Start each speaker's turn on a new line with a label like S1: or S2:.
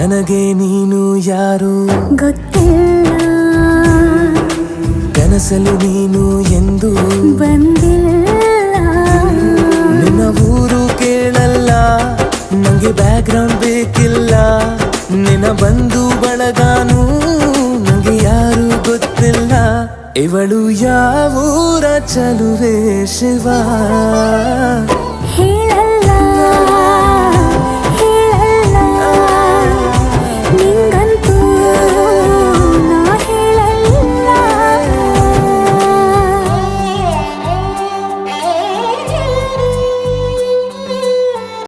S1: ನನಗೆ ನೀನು ಯಾರು
S2: ಗೊತ್ತಿಲ್ಲ,
S1: ಕನಸಲು ನೀನು ಎಂದು
S2: ಬಂದಿಲ್ಲ.
S1: ನಿನ್ನ ಊರು ಕೇಳಲ್ಲ, ನಂಗೆ ಬ್ಯಾಕ್ಗ್ರೌಂಡ್ ಬೇಕಿಲ್ಲ. ನಿನ್ನ ಬಂಧು ಬಳಗಾನು ನಂಗೆ ಯಾರು ಗೊತ್ತಿಲ್ಲ. ಇವಳು ಯಾವೂರ ಚಲುವೆ ಶಿವ
S2: ಹೇಳಲ್ಲ